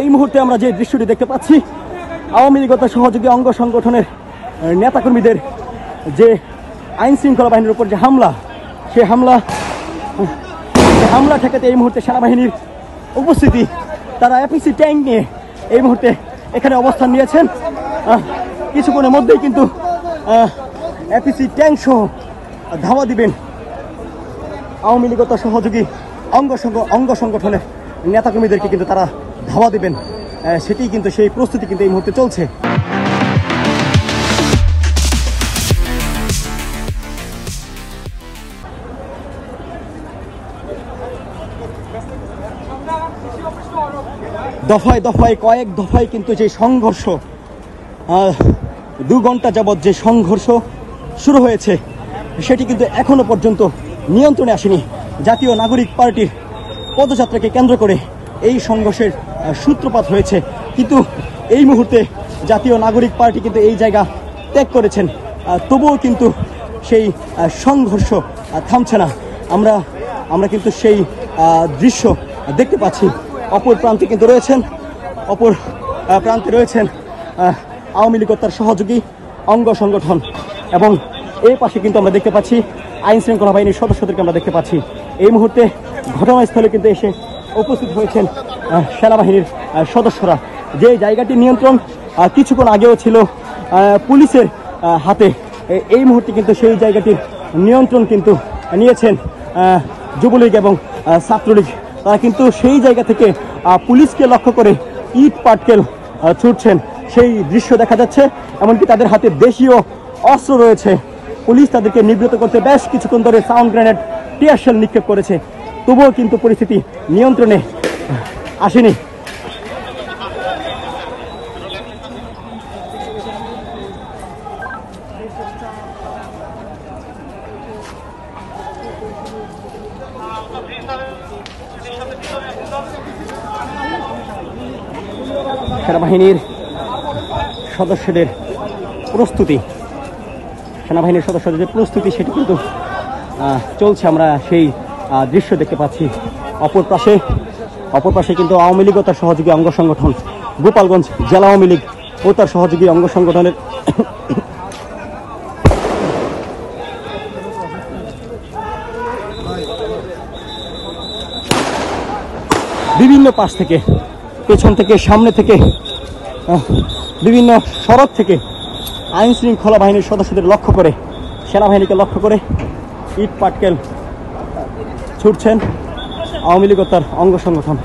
এই মুহূর্তে আমরা যে দৃশ্যটি দেখতে পাচ্ছি, আওয়ামী লীগ সহযোগী অঙ্গ সংগঠনের নেতাকর্মীদের যে আইন শৃঙ্খলা বাহিনীর উপর যে হামলা, সেই হামলা ঠেকাতে এই মুহূর্তে সেনাবাহিনীর উপস্থিতি, তারা এপিসি ট্যাঙ্ক নিয়ে এই মুহূর্তে এখানে অবস্থান নিয়েছেন। কিছুক্ষণের মধ্যেই কিন্তু এপিসি ট্যাঙ্ক সহ ধাওয়া দিবেন আওয়ামী লীগ সহযোগী অঙ্গ সংগঠনের নেতাকর্মীদেরকে, কিন্তু তারা ধাওয়া দিবেন, সেটি কিন্তু সেই প্রস্তুতি কিন্তু এই মুহূর্তে চলছে। দফায় দফায় কয়েক দফায় কিন্তু যে সংঘর্ষ, 2 ঘন্টা যাবৎ যে সংঘর্ষ শুরু হয়েছে, সেটি কিন্তু এখনো পর্যন্ত নিয়ন্ত্রণে আসেনি। জাতীয় নাগরিক পার্টির পদযাত্রাকে কেন্দ্র করে এই সংঘর্ষের সূত্রপাত হয়েছে, কিন্তু এই মুহূর্তে জাতীয় নাগরিক পার্টি কিন্তু এই জায়গা ত্যাগ করেছেন। তবুও কিন্তু সেই সংঘর্ষ থামছে না। আমরা কিন্তু সেই দৃশ্য দেখতে পাচ্ছি। অপর প্রান্তে রয়েছেন আওয়ামী লীগ তার সহযোগী অঙ্গ সংগঠন, এবং এই পাশে কিন্তু আমরা দেখতে পাচ্ছি আইন শৃঙ্খলা বাহিনীর সদস্যদেরকে আমরা দেখতে পাচ্ছি। এই মুহূর্তে ঘটনাস্থলে কিন্তু এসে উপস্থিত হয়েছেন সেনাবাহিনীর সদস্যরা। যে জায়গাটি নিয়ন্ত্রণ কিছুক্ষণ আগেও ছিল পুলিশের হাতে, এই মুহূর্তে কিন্তু সেই জায়গাটির নিয়ন্ত্রণ কিন্তু নিয়েছেন যুবলীগ এবং ছাত্রলীগ। তারা কিন্তু সেই জায়গা থেকে পুলিশকে লক্ষ্য করে ইট পাটকেল ছুটছেন, সেই দৃশ্য দেখা যাচ্ছে। এমনকি তাদের হাতে দেশীয় অস্ত্র রয়েছে। পুলিশ তাদেরকে নিবৃত্ত করতে বেশ কিছুক্ষণ ধরে সাউন্ড গ্রেনেড, টিয়ার শেল নিক্ষেপ করেছে, তবুও কিন্তু পরিস্থিতি নিয়ন্ত্রণে আসেনি। সেনাবাহিনীর সদস্যদের যে প্রস্তুতি, সেটি কিন্তু চলছে। আমরা সেই দৃশ্য দেখতে পাচ্ছি। অপর পাশে কিন্তু আওয়ামী লীগ ও তার সহযোগী অঙ্গ সংগঠন, গোপালগঞ্জ জেলা আওয়ামী লীগ ও তার সহযোগী অঙ্গ সংগঠনের বিভিন্ন পাশ থেকে, পেছন থেকে, সামনে থেকে, বিভিন্ন সড়ক থেকে আইন শৃঙ্খলা বাহিনীর সদস্যদের লক্ষ্য করে, সেনাবাহিনীকে লক্ষ্য করে ইট পাটকেল ছুটছেন আওয়ামী লীগ ও তার অঙ্গ সংগঠন।